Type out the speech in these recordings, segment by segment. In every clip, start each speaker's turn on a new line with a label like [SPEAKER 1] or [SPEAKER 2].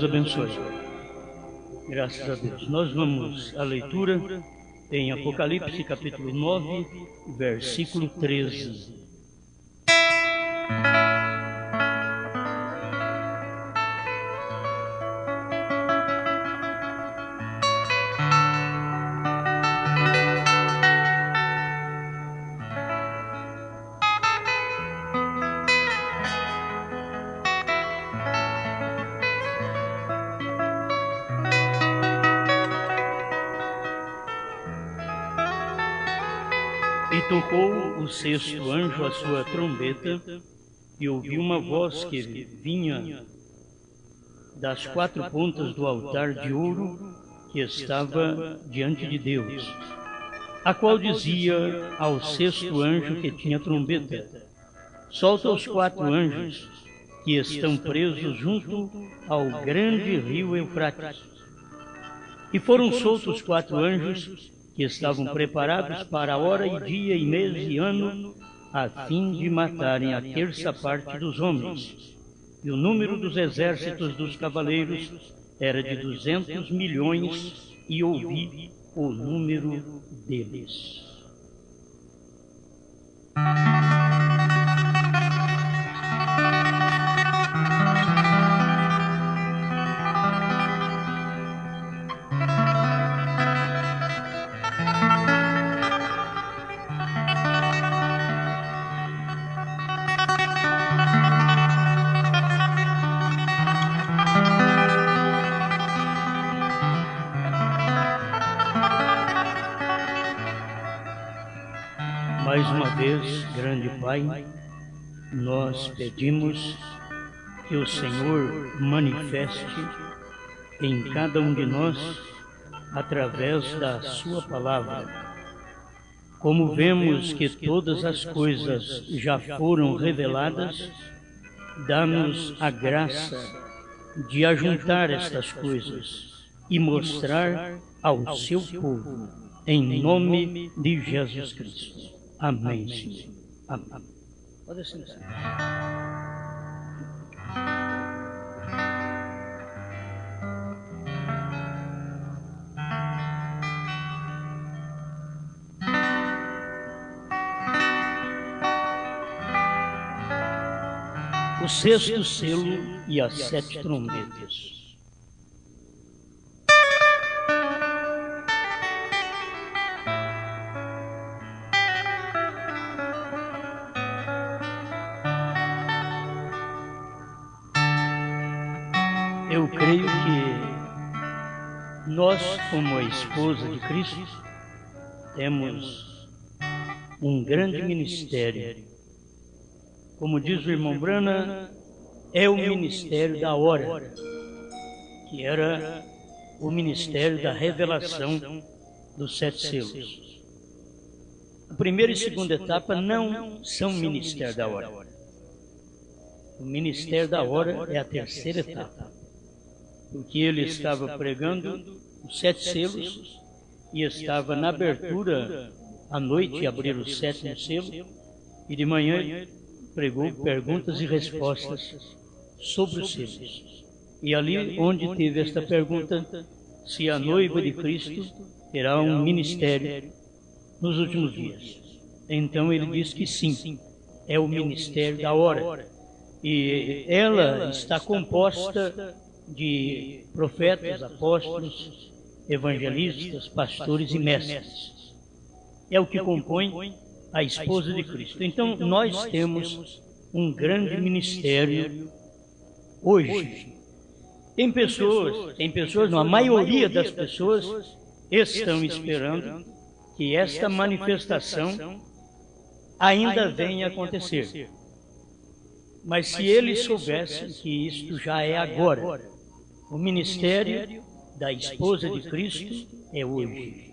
[SPEAKER 1] Deus abençoe. Graças a Deus. Nós vamos à leitura em Apocalipse, capítulo 9, versículo 13. E tocou o sexto anjo a sua trombeta, e ouvi uma voz que vinha das quatro pontas do altar de ouro que estava diante de Deus, a qual dizia ao sexto anjo que tinha trombeta: solta os quatro anjos que estão presos junto ao grande rio Eufrates. E foram soltos quatro anjos que estavam preparados para a hora e dia e mês e ano, a fim de matarem a terça parte dos homens. E o número dos exércitos dos cavaleiros era de 200 milhões, e ouvi o número deles. Mais uma vez, grande Pai, nós pedimos que o Senhor manifeste em cada um de nós através da sua palavra. Como vemos que todas as coisas já foram reveladas, dá-nos a graça de ajuntar estas coisas e mostrar ao seu povo, em nome de Jesus Cristo. Amém, Senhor. Amém. Pode sentar. O sexto selo e as 7 trombetas. Eu creio que nós, como a esposa de Cristo, temos um grande ministério. Como diz o irmão Brana, é o ministério da hora, que era o ministério da revelação dos 7 selos. A primeira e segunda etapa não são ministério da hora. O ministério da hora é a terceira etapa, porque ele estava pregando os 7 selos e estava na abertura à noite, abrir o 7º selo, e de manhã pregou perguntas e respostas sobre os selos. E ali onde teve esta pergunta, se a noiva de Cristo terá um ministério nos últimos dias. Então ele diz que sim, é o ministério da hora. E ela está composta de profetas, apóstolos, evangelistas, pastores e mestres. É o que compõe a esposa de Cristo. Então, nós temos um grande ministério hoje. Tem pessoas, não, a maioria das pessoas estão esperando que esta manifestação ainda venha a acontecer. Mas se eles soubessem que isto já é agora, o ministério da esposa de Cristo é hoje.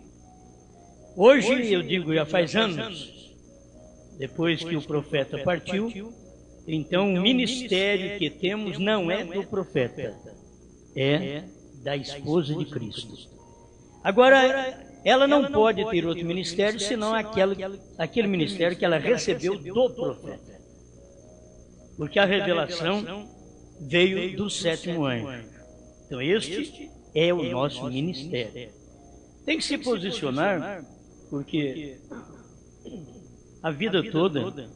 [SPEAKER 1] Hoje, eu digo, já faz anos, depois que o profeta partiu, então o ministério que temos não é do profeta, é da esposa de Cristo. Agora, ela não pode ter outro ministério senão aquele ministério que ela recebeu do profeta. Porque a revelação veio do 7º anjo. Então este é o nosso ministério. Tem que se posicionar, porque a vida toda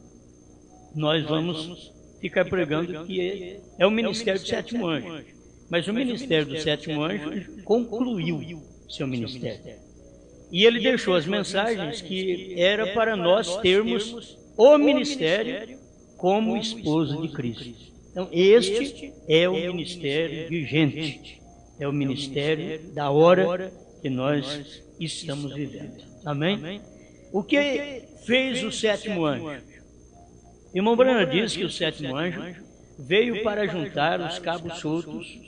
[SPEAKER 1] nós vamos ficar pregando que é o ministério do sétimo anjo. Mas o ministério do sétimo anjo concluiu seu ministério. E ele deixou as mensagens que era para nós termos o ministério como esposa de Cristo. Então, este é o ministério vigente. É o ministério da hora que nós estamos vivendo. Amém? O que fez o sétimo anjo? Irmão Branham diz que o sétimo anjo veio para juntar os cabos soltos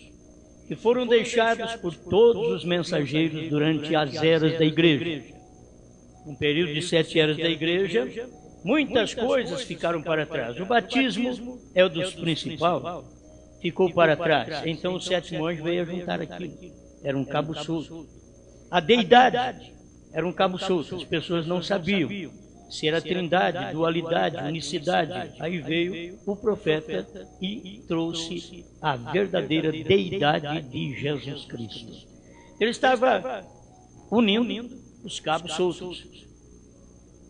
[SPEAKER 1] que foram deixados por todos os mensageiros durante as eras da igreja. Um período de 7 eras da igreja, muitas coisas ficaram para trás. O batismo é o dos principais, ficou para trás. Então o sétimo anjo veio a juntar aquilo. Era um cabo solto. A deidade era um cabo solto. As pessoas não sabiam se era trindade, dualidade, unicidade. Aí veio o profeta e trouxe a verdadeira deidade de Jesus Cristo. Ele estava unindo os cabos soltos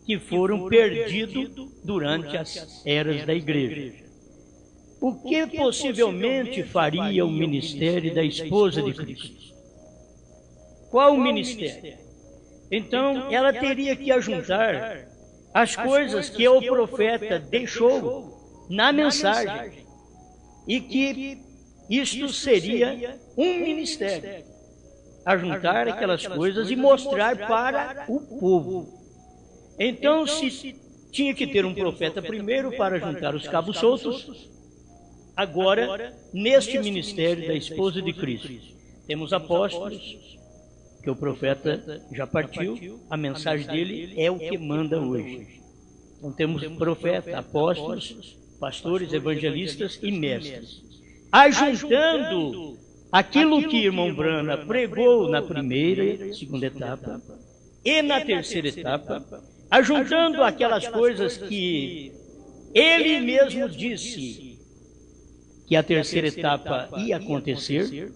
[SPEAKER 1] que foram perdidos durante as eras da igreja. O que possivelmente faria o ministério da esposa de Cristo? Qual o ministério? Então, ela teria que ajuntar as coisas que o profeta deixou na mensagem, e que isto seria um ministério, ajuntar aquelas coisas e mostrar para o povo. Então, se tinha que ter um profeta primeiro para juntar os cabos soltos, agora, neste ministério da esposa de Cristo, temos apóstolos, que o profeta já partiu, a mensagem dele é o que manda hoje. Então temos profeta, apóstolos, pastores, evangelistas e mestres. Ajuntando aquilo que irmão Branham pregou na primeira, segunda etapa e na terceira etapa, ajuntando aquelas coisas que ele mesmo disse que a terceira etapa ia acontecer.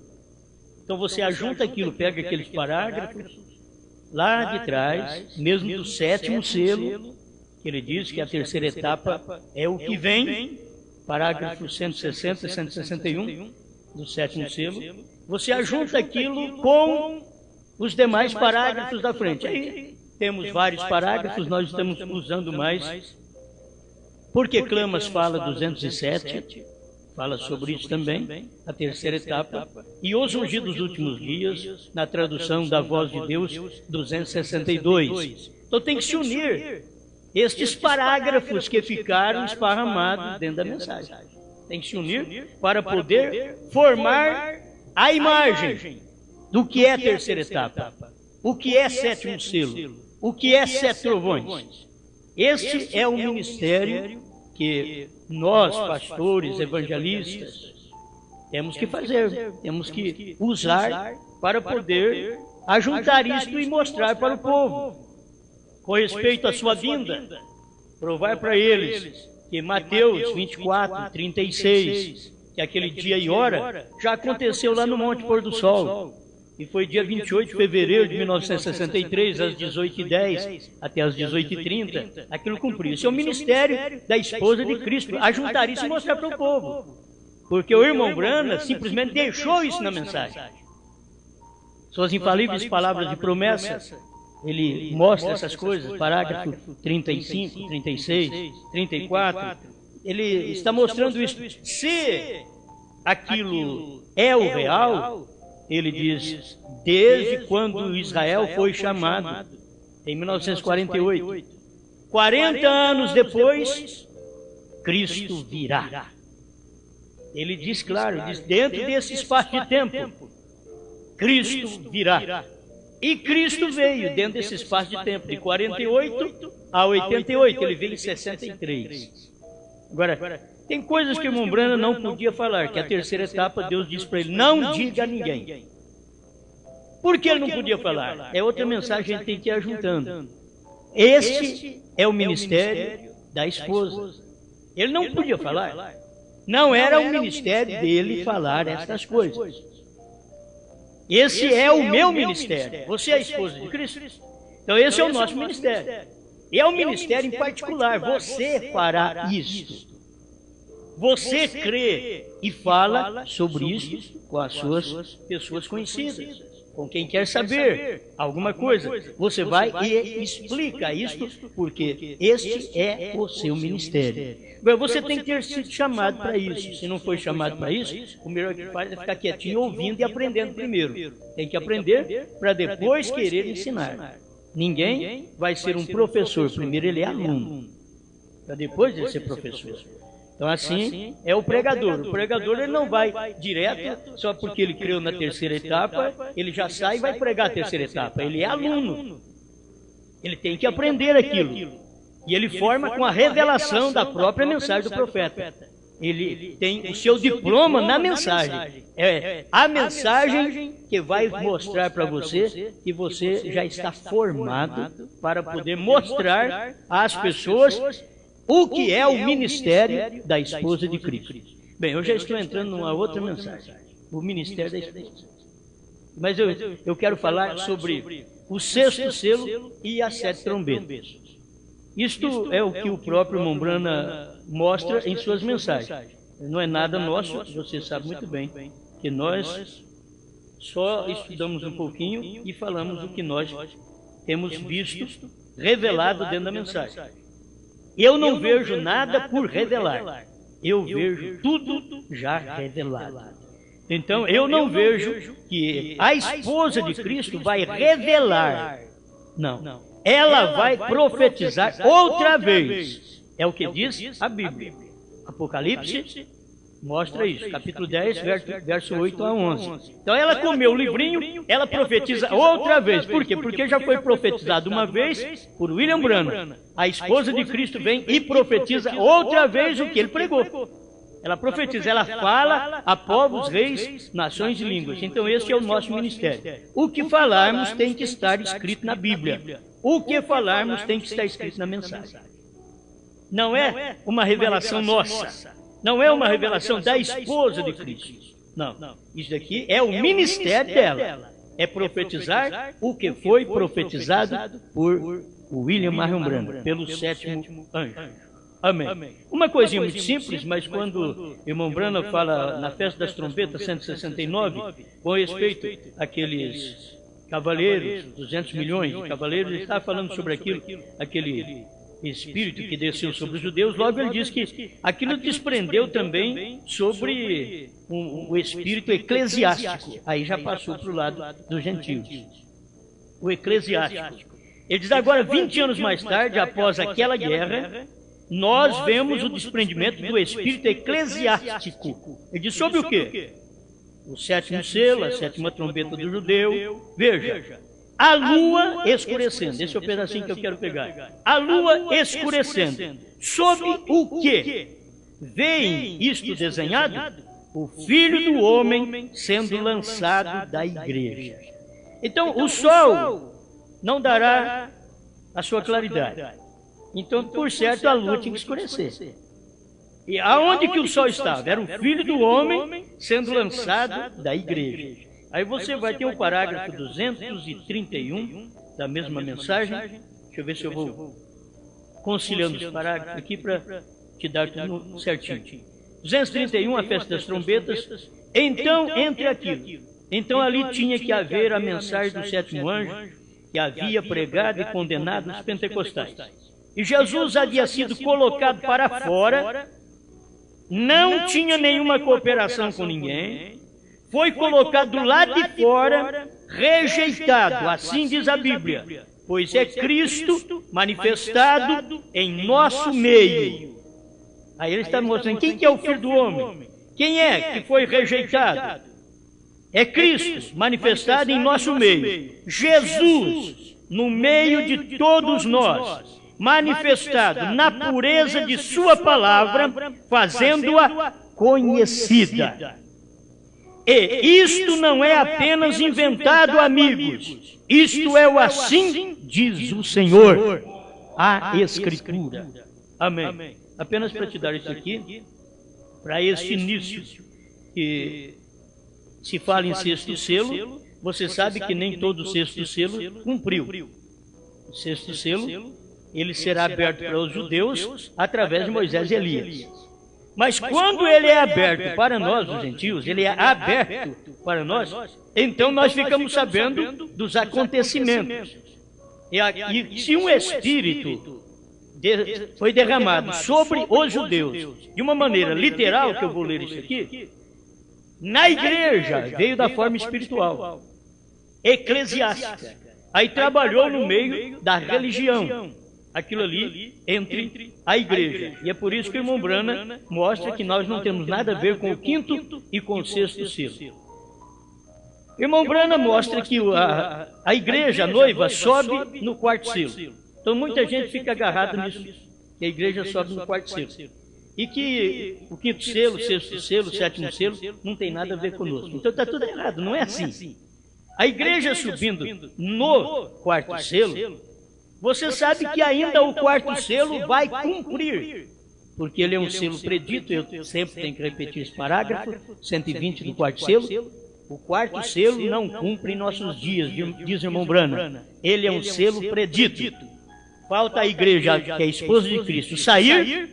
[SPEAKER 1] Então você ajunta aquilo, pega aqueles parágrafos lá de trás, mesmo do sétimo selo, que ele diz que a terceira etapa é o que vem, parágrafos 160 e 161 do sétimo selo. Você ajunta aquilo com os demais parágrafos da frente. Aí temos vários parágrafos, nós estamos usando mais, porque Clamas fala 207, fala sobre isso também, a terceira etapa, e os ungidos dos últimos dias, na tradução da Voz de Deus, 262. Então tem que se unir estes parágrafos que ficaram esparramados dentro da mensagem. Tem que se unir para poder formar a imagem do que é a terceira etapa, o que é sétimo selo, o que é 7 trovões. Este é o ministério que nós, pastores, evangelistas, temos que fazer, temos que usar para poder ajuntar isto e mostrar para o povo. Com respeito à sua vinda, provar para eles que Mateus 24, 36, que aquele dia e hora já aconteceu lá no Monte Pôr do Sol. E foi dia 28 de fevereiro de 1963, às 18h10 até às 18h30, aquilo cumpriu. Isso é o ministério da esposa de Cristo, ajuntar isso e mostrar para o povo. Porque o irmão Branham simplesmente deixou isso na mensagem. Suas infalíveis palavras de promessa, ele mostra essas coisas, parágrafo 35, 36, 34, ele está mostrando isso. Se aquilo é o real, ele diz, desde quando Israel foi chamado, em 1948, 40 anos depois, Cristo virá. Ele diz claro, diz, dentro desse espaço de tempo, Cristo virá. E Cristo veio dentro desse espaço de tempo, de 48 a 88, ele veio em 63. Agora, tem coisas que o irmão Branham não podia falar, que a terceira etapa Deus disse para ele, não diga a ninguém. Por que ele não podia falar? É outra mensagem que a gente tem que ir ajuntando. Este é o ministério da esposa. Ele não podia falar. Não era o ministério dele falar estas coisas. Esse é o meu ministério. Você é a esposa de Cristo? Então esse é o nosso ministério. E é um ministério em particular. Você fará isto. Você crê e fala sobre isso com as suas pessoas conhecidas, com quem quer saber alguma coisa. Você vai e explica isto, porque este é o seu ministério. Você tem que ter sido chamado para isso. Se não foi chamado para isso, o melhor que faz é ficar quietinho, ouvindo e aprendendo primeiro. Tem que aprender para depois querer ensinar. Ninguém vai ser um professor. Primeiro ele é aluno, para depois ele ser professor. Então assim é o pregador. O pregador ele não vai direto, só porque ele creu na terceira etapa, ele já sai e vai pregar a terceira etapa. Ele é aluno. Ele tem que aprender aquilo. E ele forma com a revelação da própria mensagem do profeta. Ele tem o seu diploma na mensagem. É a mensagem que vai mostrar para você que você já está formado para poder mostrar às pessoas o que é o ministério da esposa de Cristo. Bem, eu já estou entrando numa outra mensagem. O ministério da esposa. Mas eu quero falar sobre o sexto selo e as 7 trombetas. Isto é o que o próprio Mombrana mostra em suas mensagens. Não é nada nosso, você sabe muito bem, que nós só estudamos um pouquinho e falamos o que nós temos visto revelado dentro da mensagem. Eu não vejo nada por revelar, eu vejo tudo já revelado. Então eu não vejo que a esposa de Cristo vai revelar, não. Ela vai profetizar outra vez. É o que diz a Bíblia. Apocalipse mostra isso, capítulo 10, verso 8 a 11. Então ela comeu o livrinho, ela profetiza outra vez. Por quê? Porque já foi profetizado uma vez por William Branham. A esposa de Cristo vem e profetiza outra vez o que ele pregou. Ela profetiza, ela fala a povos, reis, nações e línguas. Então esse é o nosso ministério. O que falarmos tem que estar escrito na Bíblia. O que falarmos tem que estar escrito na mensagem. Não é uma revelação nossa. Não é uma revelação da esposa de Cristo. Não. Isso daqui é o ministério dela. É profetizar o que foi profetizado por William Marion Branham, pelo 7º anjo. Amém. Uma coisinha muito simples, mas quando o irmão Branham fala na festa das trombetas 169, com respeito àqueles cavaleiros, 200 milhões de cavaleiros, ele está falando sobre aquele espírito que desceu sobre os judeus. Logo ele diz que aquilo desprendeu também sobre o espírito eclesiástico. Aí já passou para o lado dos gentios. O eclesiástico. Ele diz agora, 20 anos mais tarde, após aquela guerra, nós vemos o desprendimento do espírito eclesiástico. Ele diz sobre o quê? O 7º selo, a 7ª trombeta do judeu. Veja, a lua escurecendo. Esse é o pedacinho que eu quero pegar. A lua escurecendo. Sob o quê? Veem isto desenhado? O Filho do Homem sendo lançado da igreja. Então, o sol não dará a sua claridade. Então, por certo, a lua tinha que escurecer. E aonde que o sol estava? Era o Filho do Homem sendo lançado da igreja. Aí você vai ter o parágrafo 231 da mesma mensagem. Deixa eu ver se eu vou conciliando os parágrafos aqui para te dar tudo certinho. 231, a festa das trombetas. Então, entre aquilo. Então ali tinha que haver a mensagem do 7º anjo, que havia pregado e condenado os pentecostais. E Jesus havia sido colocado para fora, não tinha nenhuma cooperação com ninguém, foi colocado do lado de fora, rejeitado, assim diz a Bíblia, pois é Cristo manifestado em nosso meio. Aí ele está mostrando quem que é o Filho do Homem, quem é que foi rejeitado? É Cristo manifestado em nosso meio, Jesus no meio de todos nós, manifestado na pureza de sua palavra, fazendo-a conhecida. E isto não é apenas inventado, amigos. Isto é o assim diz o Senhor, a Escritura. Amém. Apenas para te dar isso aqui, para este início que se fala em 6º selo, você sabe que nem todo o sexto selo cumpriu. O sexto selo, ele será aberto para os judeus através de Moisés e Elias. Mas quando ele é aberto para nós, os gentios, ele é aberto para nós, então nós ficamos sabendo dos acontecimentos. E se um espírito foi derramado sobre os judeus, de uma maneira literal, que eu vou ler isso aqui, na igreja veio da forma espiritual, eclesiástica. Aí trabalhou no meio da religião, aquilo ali entre a igreja. E é por isso que o irmão Brana mostra que nós não temos nada a ver com o quinto e com o sexto selo. O irmão Brana mostra que a igreja, a noiva, sobe no quarto selo. Então muita gente fica agarrada nisso, que a igreja sobe no quarto selo. E que o quinto selo, o sexto selo, o sétimo selo, não tem nada a ver conosco. Então está tudo errado, não é assim. A igreja subindo no quarto selo, você sabe que ainda o quarto selo vai cumprir, porque ele é um selo predito, eu sempre tenho que repetir esse parágrafo, 120 do quarto selo. O quarto selo não cumpre em nossos dias, diz o irmão Brana. Ele é um selo predito. Falta a igreja, que é a esposa de Cristo, sair,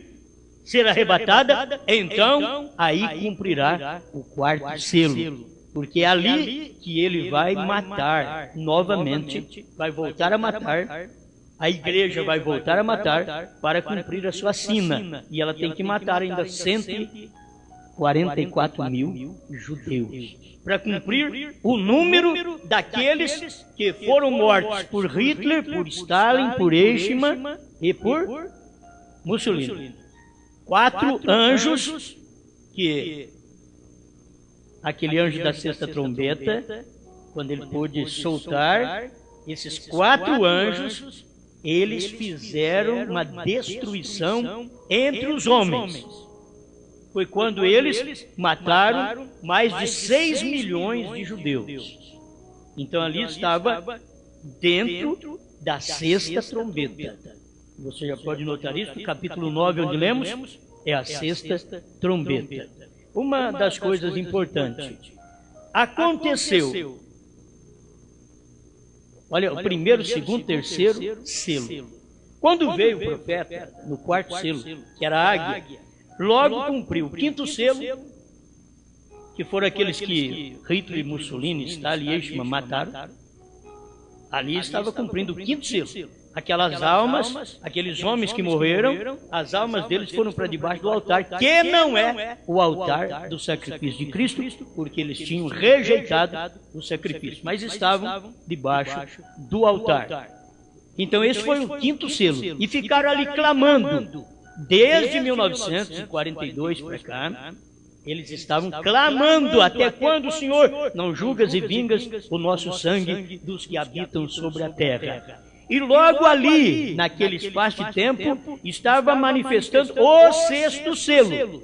[SPEAKER 1] ser arrebatada, então aí cumprirá o quarto selo. Porque é ali que ele vai matar novamente, vai voltar a matar, a igreja vai voltar a matar para cumprir a sua sina. E ela tem que matar ainda 144 mil judeus, para cumprir o número daqueles que foram mortos por Hitler, por Stalin, por Eichmann e por Mussolini. 4 anjos que... Aquele anjo da sexta trombeta, quando ele pôde soltar, esses 4 anjos, eles fizeram uma destruição entre os homens. Foi quando eles mataram mais de 6 milhões de judeus. Então ali estava dentro da sexta trombeta. Você já pode notar isso, no capítulo 9, onde lemos, é a sexta trombeta. Uma das coisas importantes, aconteceu, olha, o primeiro, segundo, terceiro selo. Quando veio o profeta, no quarto selo, que era a águia, logo cumpriu o quinto selo, que foram aqueles que Hitler, Mussolini, Stalin e Eichmann mataram. Ali estava cumprindo o quinto selo. Aquelas almas, aqueles homens que morreram, as almas deles foram para debaixo do altar, que não é o altar do sacrifício de Cristo, porque eles tinham rejeitado o sacrifício, mas estavam debaixo do altar. Então esse foi o quinto selo, e ficaram ali clamando, desde 1942 para cá, eles estavam clamando, até quando, Senhor, não julgas e vingas o nosso sangue dos que habitam sobre a terra. E logo ali, naquele espaço de tempo, estava manifestando o sexto selo.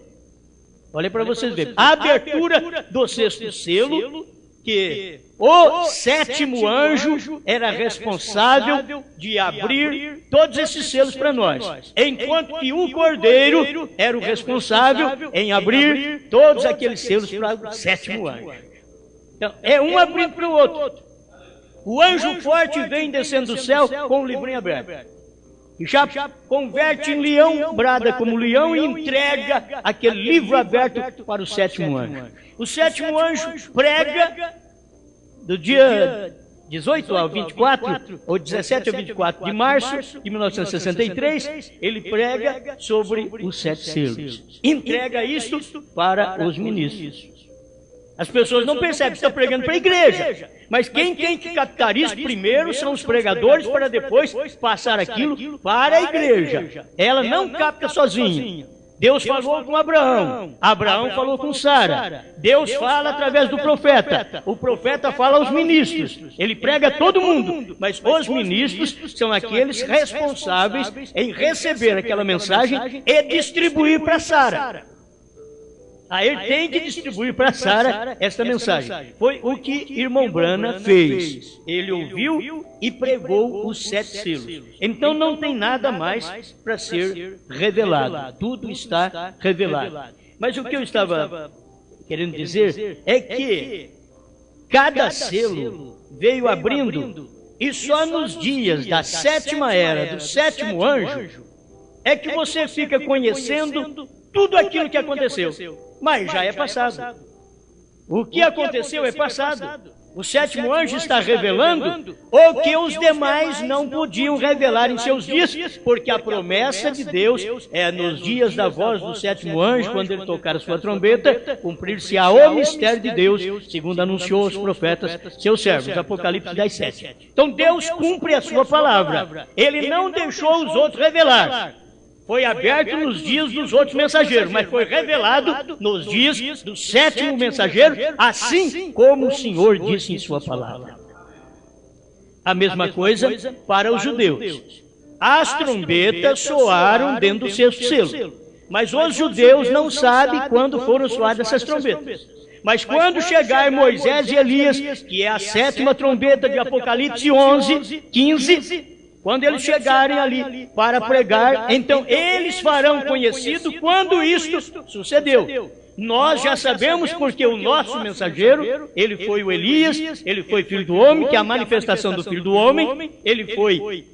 [SPEAKER 1] Olha para vocês verem. A abertura do sexto selo, que o sétimo anjo era responsável de abrir todos esses selos para nós. Enquanto que o cordeiro era o responsável em abrir todos aqueles selos para o sétimo anjo. Então, é um abrindo para o outro. O anjo forte vem descendo do céu com o livrinho aberto. E já converte em leão, brada como leão e entrega aquele livro aberto para o sétimo anjo. O sétimo anjo prega do dia 18 ao 24, ou 17 ao 24 de março de 1963, ele prega sobre os 7 selos. Entrega isso para os ministros. As pessoas não percebem que estão pregando para a igreja, mas quem tem que captar isso primeiro são os pregadores, para depois passar aquilo para a igreja. Ela não capta sozinha. Deus falou com Abraão, Abraão falou com Sara, Deus fala através do profeta, o profeta fala aos ministros, ele prega a todo mundo, mas os ministros são aqueles responsáveis em receber aquela mensagem e distribuir para Sara. Aí ele tem que distribuir para Sara esta mensagem. Foi o que irmão Brana fez. Ele ouviu e pregou os 7 selos. Então não tem nada mais para ser revelado. Tudo está revelado. Mas o que eu estava querendo dizer é que cada selo veio abrindo, e só nos dias da sétima era, do sétimo anjo, é que você fica conhecendo tudo aquilo que aconteceu. Mas já é passado. O que aconteceu é passado. O sétimo anjo está revelando o que os demais não podiam revelar em seus dias, porque a promessa de Deus é nos dias da voz do sétimo anjo, quando ele tocar a sua trombeta, cumprir-se-á o mistério de Deus, segundo anunciou os profetas, seus servos. Apocalipse 10:7. Então Deus cumpre a sua palavra. Ele não deixou os outros revelar. Foi aberto nos dias dos outros mensageiros, mas foi revelado nos dias do sétimo mensageiro, assim como o Senhor disse em sua palavra. A mesma coisa para os judeus. As trombetas soaram dentro do sexto selo, mas os judeus não sabem quando foram soadas essas trombetas. Mas quando chegar Moisés e Elias, que é a sétima trombeta de Apocalipse 11:15, quando eles chegarem ali para pregar, então eles farão conhecido quando isto sucedeu. Nós já sabemos porque o nosso mensageiro, ele foi o Elias, ele foi filho do homem, que é a manifestação do filho do homem, ele foi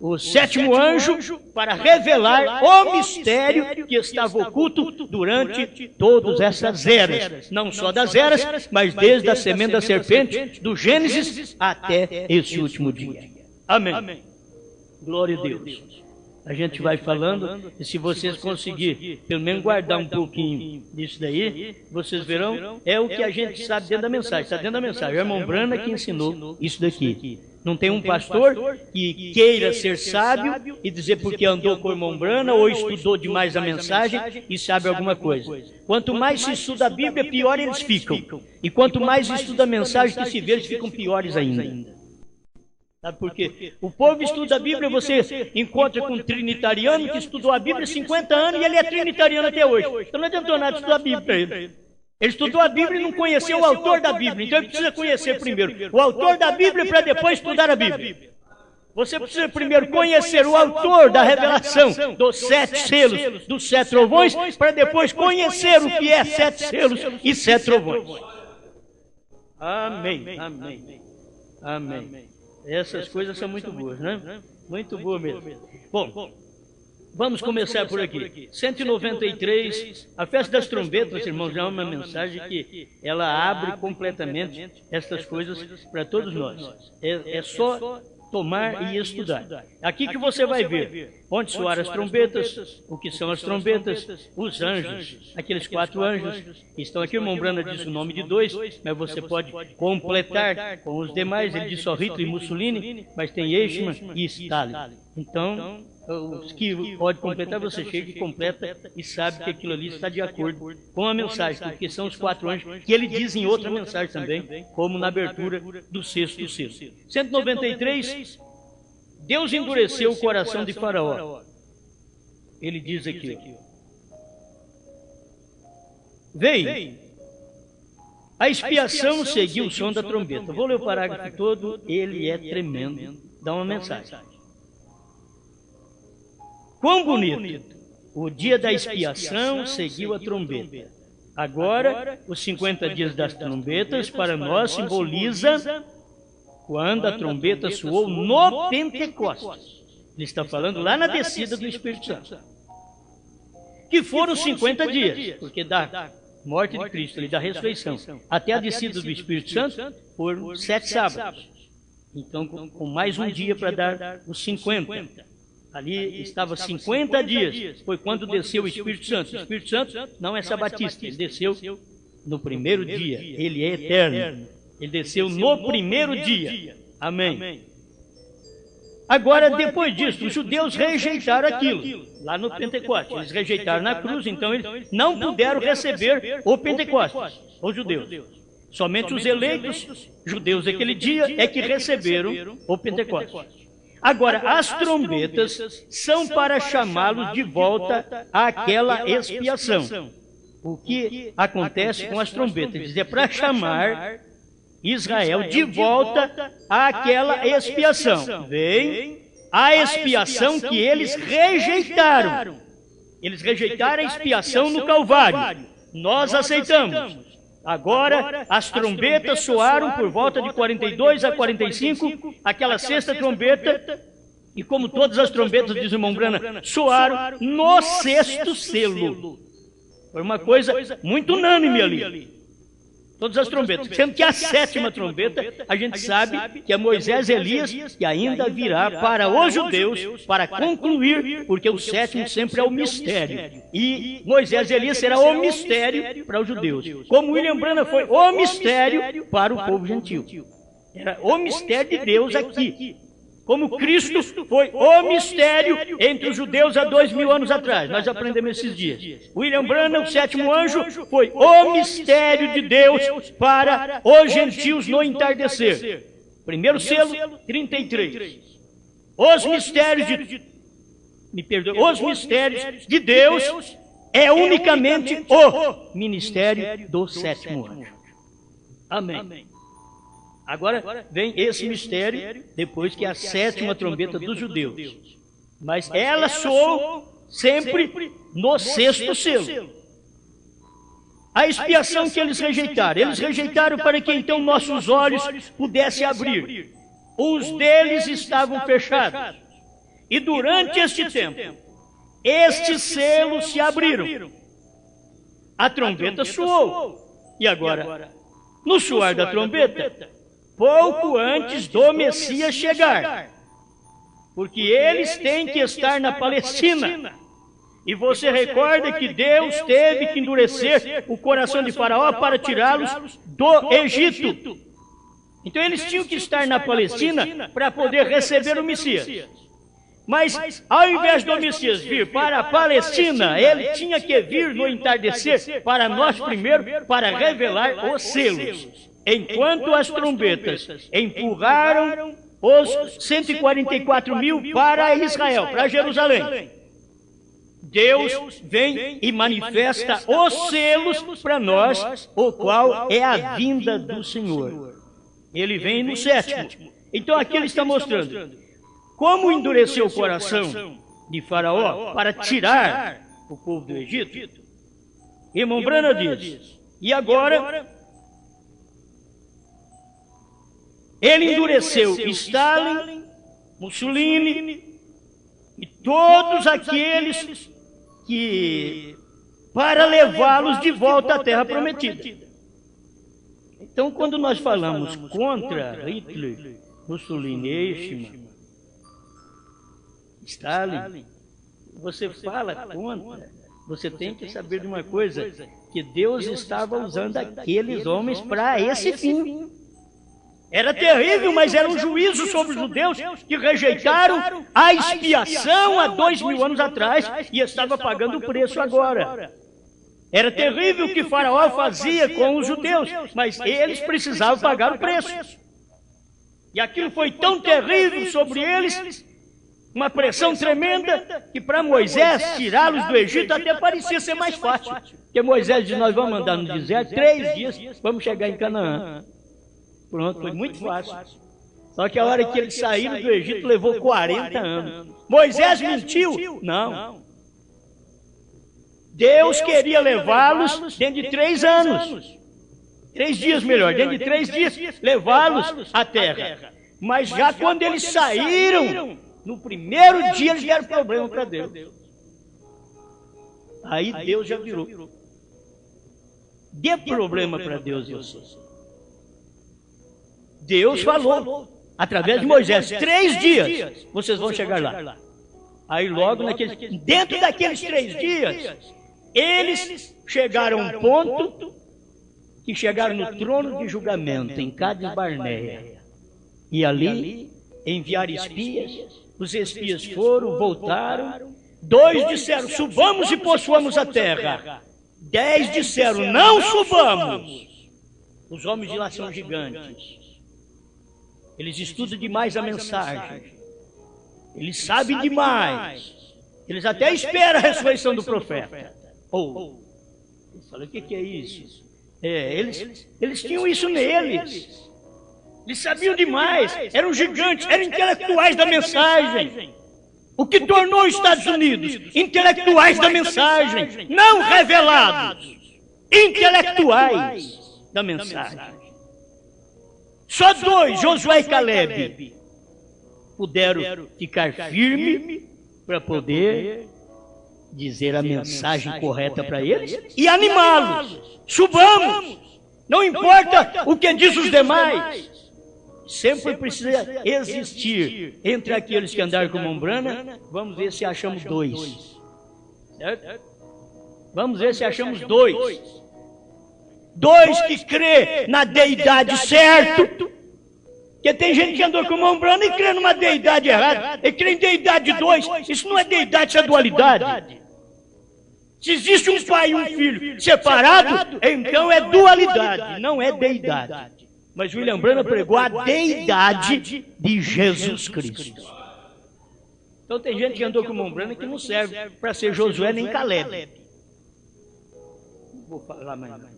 [SPEAKER 1] o sétimo anjo para revelar o mistério que estava oculto durante todas essas eras. Não só das eras, mas desde a semente da serpente, do Gênesis até esse último dia. Amém. Glória a Deus. A gente vai falando, e se vocês conseguirem pelo menos guardar um pouquinho disso daí, vocês verão, é o que a gente sabe dentro da mensagem. Está dentro da mensagem. O irmão Brana que ensinou isso daqui. Não tem um pastor que queira ser sábio e dizer porque andou com o irmão Brana ou estudou demais a mensagem e sabe alguma coisa. Quanto mais se estuda a Bíblia, pior eles ficam. E quanto mais estuda a mensagem que se vê, eles ficam piores ainda. Sabe por quê? O povo estuda a Bíblia, você encontra com um trinitariano que estudou a Bíblia há 50 anos e ele é trinitariano até hoje. Então não adiantou nada estudar a Bíblia para ele. Ele estudou a Bíblia e não conheceu o autor da Bíblia. Então ele precisa conhecer primeiro o autor da Bíblia para depois estudar a Bíblia. Você precisa primeiro conhecer o autor da revelação dos 7 selos, dos 7 trovões, para depois conhecer o que é 7 selos e 7 trovões. Amém. Essas coisas são muito boas, né? Muito boa mesmo. Bom, vamos começar por aqui. 193, a festa das trombetas, irmãos, é uma mensagem que ela abre completamente estas coisas para todos nós. É só tomar e estudar. Aqui que você vai ver onde soaram as trombetas, o que são as trombetas, os anjos, aqueles 4 anjos que estão aqui. O irmão Brana diz o nome de 2, mas você pode completar com os demais. Ele diz só Hitler e Mussolini, mas tem Eichmann e Stalin. Então, os que pode completar, você chega e completa e sabe que aquilo ali está de acordo com a mensagem, porque são os 4 anjos que ele diz em outra mensagem também, como na abertura do 6º selo. 193, Deus endureceu o coração de Faraó. Ele diz aqui, veio, a expiação seguiu o som da trombeta. Vou ler o parágrafo todo, ele é tremendo, dá uma mensagem. Quão bonito! O dia da expiação seguiu a trombeta. Agora, os 50 dias das trombetas para nós simboliza quando a trombeta soou no Pentecostes. Ele está falando lá na descida do Espírito Santo. Que foram 50 dias, porque da morte de Cristo, da ressurreição, até a descida do Espírito Santo, foram 7 sábados. Então, com mais um dia para dar os 50. Ali estava 50 dias, foi quando desceu o Espírito Santo. O Espírito Santo não é sabatista, ele desceu no primeiro dia, ele é eterno. Ele desceu no primeiro dia. Amém. Agora, depois disso, os judeus rejeitaram aquilo, lá no Pentecostes. Eles rejeitaram na cruz, então eles não puderam receber o Pentecostes, os judeus. Somente os eleitos judeus daquele dia é que receberam o Pentecostes. Agora, as trombetas são para chamá-los de volta àquela expiação. O que acontece com as trombetas? É para chamar Israel de volta àquela expiação. Vem a expiação que eles rejeitaram. Eles rejeitaram a expiação no Calvário. Nós aceitamos. Agora as trombetas soaram por volta de 42 a 45, aquela sexta trombeta, e como todas as trombetas, diz o irmão Brana, soaram no sexto selo. Foi uma coisa muito unânime ali. Todas as trombetas. Sendo que a sétima trombeta, a gente sabe que é Moisés e Elias, que ainda virá para os judeus, para concluir, porque o sétimo sempre é o mistério. E Moisés e Elias será o mistério para os judeus. Como William Branham foi o mistério para o povo gentil. Era o mistério de Deus aqui. Como Cristo foi o mistério entre os judeus há 2000 anos atrás. Nós aprendemos esses dias. William Branham, o sétimo anjo, foi o mistério de Deus para os gentios no entardecer. Primeiro selo, 33. Os mistérios de Deus é unicamente o ministério do sétimo anjo. Amém. Agora vem esse mistério, depois que é a sétima trombeta dos judeus. Mas ela soou sempre no sexto selo. A expiação que eles rejeitaram para que então nossos olhos pudessem abrir. Os deles estavam fechados. E durante este tempo, estes selos se abriram. A trombeta soou. E agora, no soar da trombeta, pouco antes do Messias chegar, porque eles têm que estar na Palestina. E você recorda que Deus teve que endurecer o coração de Faraó para tirá-los do Egito. Então eles tinham que estar na Palestina para poder receber o Messias. Mas ao invés do Messias vir para a Palestina, ele tinha que vir no entardecer para nós primeiro, para revelar os selos. Enquanto as trombetas empurraram os 144 mil para Israel, para Jerusalém, Deus vem e manifesta os selos para nós, o qual é a vinda do Senhor. Ele vem no sétimo. Então aqui ele está mostrando como endureceu o coração de Faraó para tirar o povo do Egito. Irmão Branham diz, e agora ele endureceu Stalin, Mussolini e todos aqueles que para levá-los de volta à Terra Prometida. Então, quando nós falamos contra Hitler, Mussolini, Eichmann, Stalin, você fala contra, você tem que saber de uma coisa, que Deus estava usando aqueles homens para esse fim. Era terrível, mas era um juízo sobre os judeus que rejeitaram a expiação há 2000 anos atrás e estava pagando o preço agora. Era terrível o que Faraó fazia com os judeus, mas eles precisavam pagar o preço. E aquilo foi tão terrível sobre eles, uma pressão tremenda, que para Moisés tirá-los do Egito até parecia ser mais fácil. Porque Moisés diz, nós vamos andar no deserto 3 dias, vamos chegar em Canaã. Pronto, foi muito fácil. Só que a hora que eles saíram do Egito levou 40 anos. Moisés mentiu? Não. Deus queria levá-los dentro de 3 anos. 3 dias melhor, dentro de 3 dias, levá-los à terra. Mas já quando eles saíram, no primeiro dia eles deram problema para Deus. Aí Deus já virou. Dê problema para Deus, vocês. Deus falou, através de Moisés, 3 dias, vocês vão chegar lá. Aí logo, dentro daqueles 3 dias, eles chegaram a um ponto que chegaram no trono de julgamento, em Cádiz Barneia. E ali enviaram espias, os espias foram, voltaram, 2 disseram, subamos e possuamos a terra. 10 disseram, não subamos. Os homens de lá são gigantes. Eles estudam demais a mensagem. Eles sabem demais. Eles até esperam a ressurreição do profeta. Eles falam, o que é isso? Eles tinham isso neles. Eles sabiam demais. Eram gigantes, eram intelectuais da mensagem. O que tornou os Estados Unidos intelectuais da mensagem, não revelados, intelectuais. da mensagem. Só dois, Josué e Caleb, puderam ficar firmes para poder dizer a mensagem correta para eles e animá-los. Subamos! Não importa o que diz os demais. Sempre precisa existir entre aqueles que andaram com Mombrana. Vamos ver se achamos dois. Certo? Vamos ver se achamos dois. Dois que crê na deidade certo. Porque tem gente que andou com Mombrana e crê numa deidade errada. E crê em deidade dois. Isso não é deidade, isso é dualidade. Se existe um pai e um filho separado, então é dualidade, não é deidade. Mas William Branham pregou a deidade de Jesus Cristo. Então tem gente que andou com Mombrana que não serve para ser Josué nem Caleb. Não vou falar mais nada.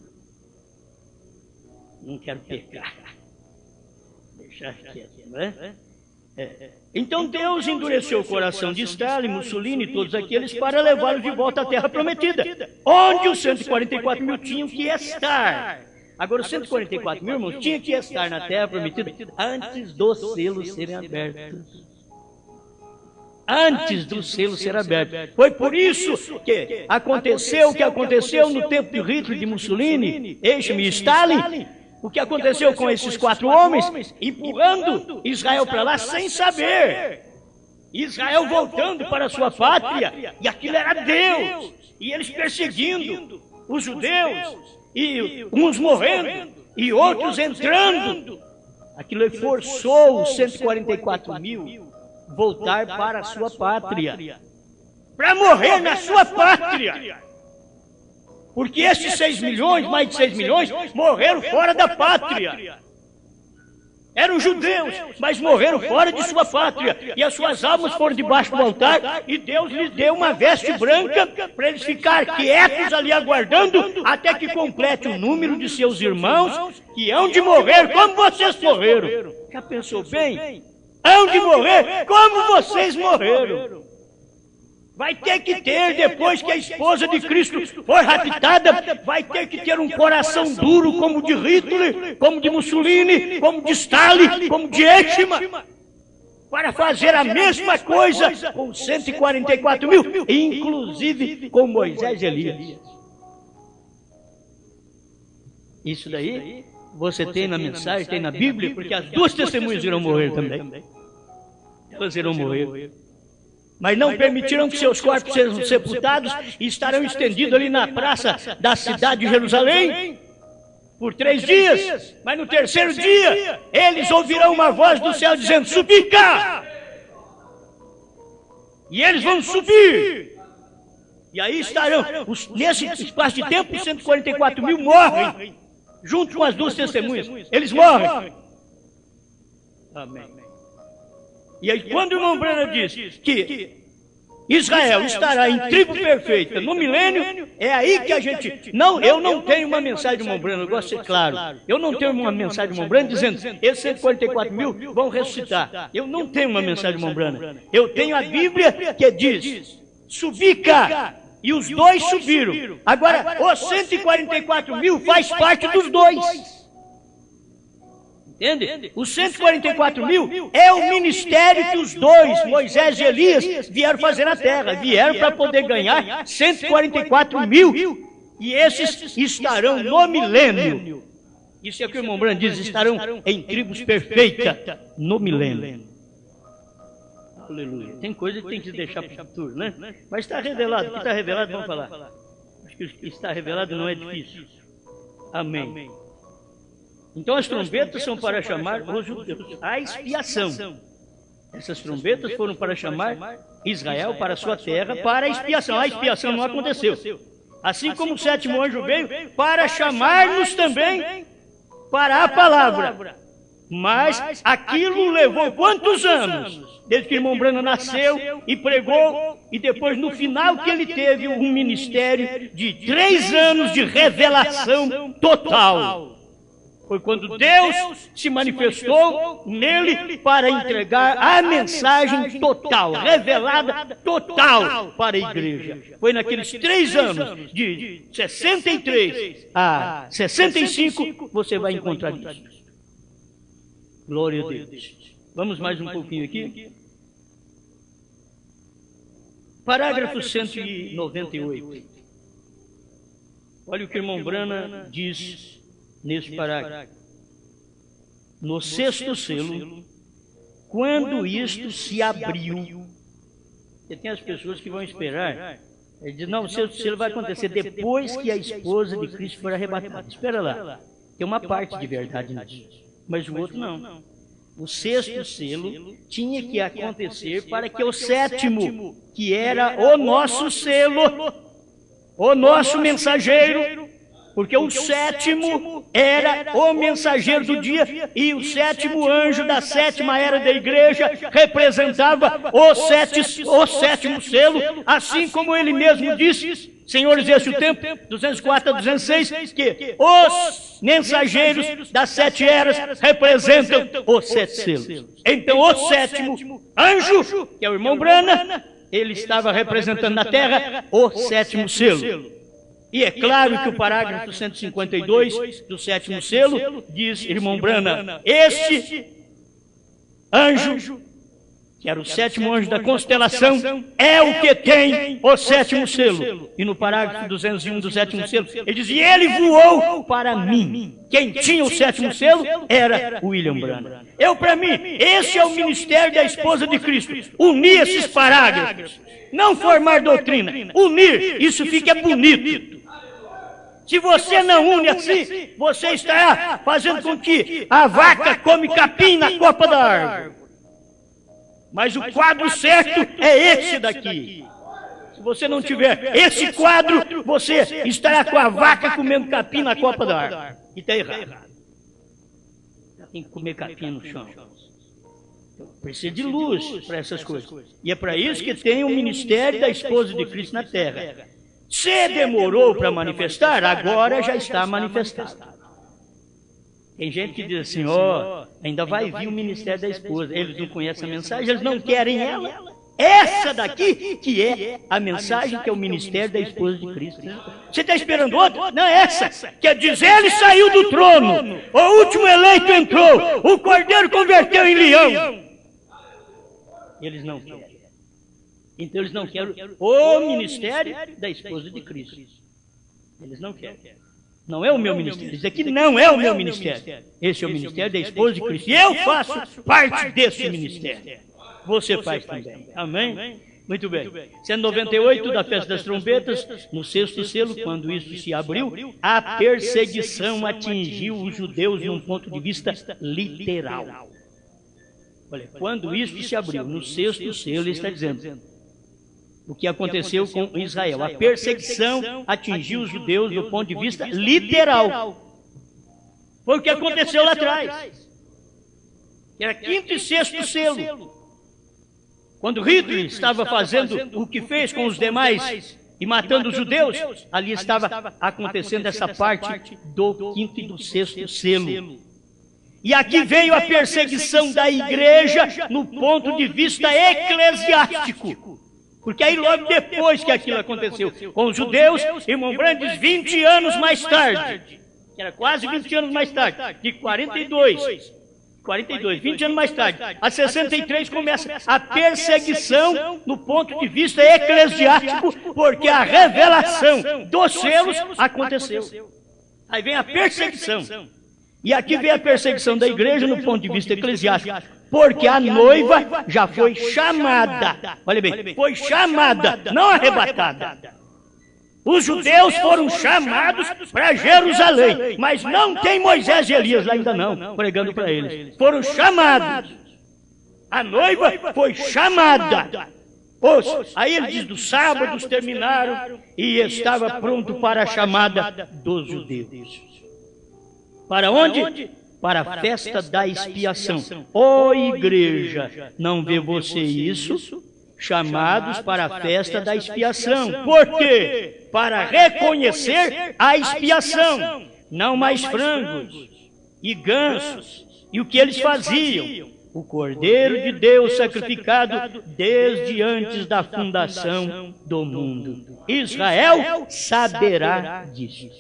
[SPEAKER 1] Não quero pecar. Deixar quieto, não é? Então Deus endureceu o coração de Stalin, Mussolini e todos aqueles para levá-los de volta à Terra Prometida, onde os 144 mil tinham que estar. Agora, os 144 mil, irmãos, tinham que estar na Terra Prometida antes dos selos serem abertos. Antes do selo ser aberto. Foi por isso que aconteceu o que aconteceu no tempo de Hitler, de Mussolini, Eichmann e Stalin. O que aconteceu com esses 4 homens, empurrando Israel para lá sem saber. Israel voltando para a sua pátria, e aquilo era Deus. E eles perseguindo os judeus, e uns morrendo, e outros entrando. Aquilo forçou os 144 mil voltar para a sua pátria. Para morrer na sua pátria. Porque esses 6 milhões, mais de 6 milhões, morreram fora da pátria. Eram judeus, mas morreram fora de sua pátria. E as suas almas foram debaixo do altar e Deus lhes deu uma veste branca para eles ficarem quietos ali aguardando até que complete o número de seus irmãos que hão de morrer como vocês morreram. Já pensou bem? Hão de morrer como vocês morreram. Vai ter que ter, depois que a esposa de Cristo for raptada, vai ter que ter um coração duro como de Hitler, como de Mussolini, como de Stalin, como de Eichmann, para fazer a mesma coisa com 144 mil, inclusive com Moisés e Elias. Isso daí você tem na mensagem, tem na Bíblia, porque as 2 testemunhas irão morrer também. Elas irão morrer. Mas não permitiram que seus corpos sejam sepultados e estarão estendidos ali na praça da cidade de Jerusalém por 3 dias. Mas no 3º dia, eles ouvirão uma voz do céu dizendo: subi cá! E eles vão subir. E aí estarão, nesse espaço de tempo, 144 mil morrem, junto com as 2 testemunhas. Eles morrem. Amém. E aí, quando o irmão Branham diz que Israel estará em tribo perfeita no milênio, é aí que a gente... eu não tenho uma mensagem de irmão Branham, eu gosto de ser claro. Eu não tenho uma mensagem de irmão Branham dizendo esses 144 mil vão ressuscitar. Eu não tenho uma mensagem de irmão Branham. Eu tenho a Bíblia que diz: subi cá. E os 2 subiram. Agora, os 144 mil faz parte dos 2. Entende? Os 144 mil é o ministério que os 2, Moisés e Elias, vieram fazer na terra. Vieram para poder ganhar 144 mil. E esses estarão no milênio. Isso é o que o irmão Branham diz: estarão em tribos perfeitas no milênio. Aleluia. Tem coisa que tem que deixar para o futuro, né? Mas está revelado. O que está revelado, vamos falar. Acho que o que está revelado não é difícil. Amém. Então as trombetas são para chamar os judeus à expiação. Essas trombetas foram para chamar Israel para a sua terra para a expiação. A expiação não aconteceu. Assim como o 7º anjo veio para chamar-nos também para a palavra. Mas aquilo levou quantos anos? Desde que o irmão Branham nasceu e pregou, e depois no final que ele teve um ministério de 3 anos de revelação total. Foi quando Deus se manifestou nele para entregar a mensagem total, revelada total para a igreja. Foi naqueles 3 anos, de 63 a 65, você vai encontrar isso. Glória a Deus. Vamos mais um pouquinho aqui. Parágrafo 198. Olha o que o irmão Brana diz nesse parágrafo. No 6º selo, quando isto se abriu, você tem as pessoas que vão esperar, ele diz, não, o 6º selo vai acontecer depois que a esposa de Cristo for arrebatada. Espera lá, tem uma parte de verdade nisso, mas o outro não. O 6º selo tinha que acontecer para que o 7º, que era o nosso selo, o nosso mensageiro, porque o 7º era o mensageiro do dia, e o 7º anjo da 7ª era da igreja representava o 7º selo, assim como ele mesmo disse, Senhores, esse é o tempo, 204 a 206, que os mensageiros das 7 eras representam os 7 selos. Então o 7º anjo, que é o irmão Brana, ele estava representando na terra o 7º selo. E é claro que o parágrafo 152 do 7º selo diz, irmão Brana, este anjo, que era o 7º anjo da constelação, é o que tem o 7º selo. E no parágrafo 201 do 7º selo, ele diz, e ele voou para mim. Quem tinha o 7º selo era William Branham. Para mim, esse é o ministério da esposa de Cristo. Unir esses parágrafos. Não formar doutrina. Unir, isso fica bonito. Se você não une assim, você está fazendo com que a vaca come capim na copa da árvore. Mas o quadro certo é esse daqui. Se você não tiver esse quadro, você estará com a vaca comendo capim na copa da árvore. E está errado. Tem que comer capim no chão. Precisa de luz para essas coisas. E é para isso que tem o ministério da esposa de Cristo na terra. Se demorou para manifestar, agora já está manifestado. Tem gente que diz assim, ainda vai vir o ministério da esposa. Eles não conhecem a mensagem, eles não querem ela. Essa daqui que é a mensagem, que é o ministério da esposa de Cristo. Você está esperando outra? Não, essa. Quer dizer, ele saiu do trono. O último eleito entrou. O cordeiro converteu em leão. Eles não querem. Então eles não querem o ministério da esposa de Cristo. Eles não querem. Não é o meu ministério. Isso aqui não é o meu ministério. Esse é o ministério da esposa de Cristo. E eu faço parte desse ministério. Você faz também. Amém? Muito bem. 198 da festa das trombetas, no 6º selo, quando isso se abriu, a perseguição atingiu os judeus num ponto de vista literal. Olha, quando isso se abriu, no 6º selo, ele está dizendo o que aconteceu com Israel. A perseguição atingiu os judeus do ponto de vista literal. Foi o que aconteceu lá atrás. Era 5º e 6º selo. Quando Hitler estava fazendo o que fez com os demais e matando os judeus, ali estava acontecendo essa parte do 5º e do 6º selo. E aqui veio a perseguição da igreja no ponto de vista eclesiástico. Porque aí logo depois que aquilo aconteceu com os judeus, irmão Branham diz 20 anos mais tarde, que era quase 20 anos mais tarde, de 42, 20 anos mais tarde, a 63 começa a perseguição no ponto de vista eclesiástico, porque a revelação dos selos aconteceu. Aí vem a perseguição. E aqui vem a perseguição da igreja no ponto de vista eclesiástico, porque a noiva já foi chamada. Olha bem, foi chamada, não arrebatada. Os judeus foram chamados para Jerusalém, mas não tem Moisés e Elias lá ainda não, pregando para eles. Foram chamados. A noiva foi chamada. Aí ele diz, dos sábados terminaram e estava pronto para a chamada dos judeus. Para onde? Para a festa da expiação. Ó igreja, não vê você isso? Chamados para a festa da expiação. Por quê? Para reconhecer a expiação. Não mais frangos, e gansos, e o que eles faziam. O Cordeiro de Deus sacrificado desde antes da fundação do mundo. Israel saberá disso.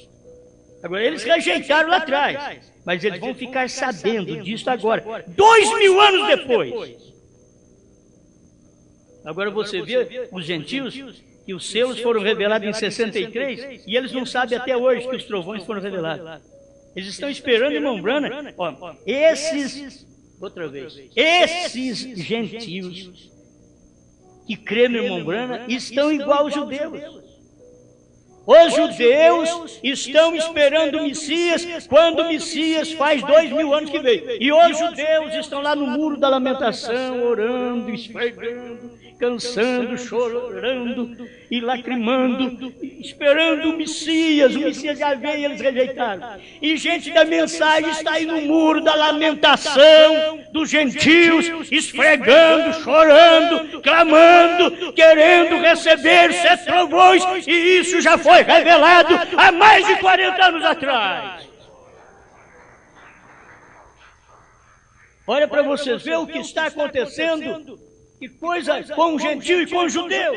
[SPEAKER 1] Agora, eles rejeitaram lá atrás, mas eles vão ficar sabendo disso agora, 2000 anos depois. Agora você vê os gentios, que os selos foram revelados em 63, e eles não sabem até hoje que os trovões foram revelados. Eles estão esperando, irmão Branham. Esses gentios que creem no irmão Branham estão igual aos judeus. Os judeus estão esperando o Messias, quando o Messias faz 2000 anos que veio. E os judeus estão lá no muro da lamentação, orando, esfregando, cansando, chorando e lacrimando, esperando o Messias. O Messias já veio e eles rejeitaram. E gente da mensagem está aí no muro da lamentação dos gentios, esfregando, chorando, clamando, querendo receber 7 trovões, e isso já foi revelado há mais de 40 anos atrás. Olha para vocês ver o que está acontecendo. Que coisa com o gentio e com o judeu.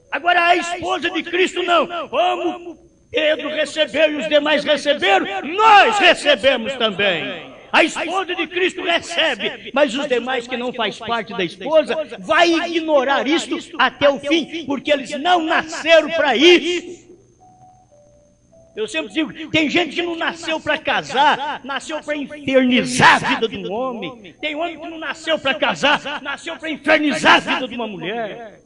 [SPEAKER 1] Agora a esposa de Cristo não. Como Pedro recebeu e os demais receberam, nós recebemos também. A esposa de Cristo recebe, mas os demais que não faz parte da esposa vai ignorar isto até o fim, porque eles não nasceram para isso. Eu sempre digo, tem gente que não nasceu para casar, nasceu para infernizar a vida de um homem. Tem homem que não nasceu para casar, nasceu para infernizar a vida de uma mulher.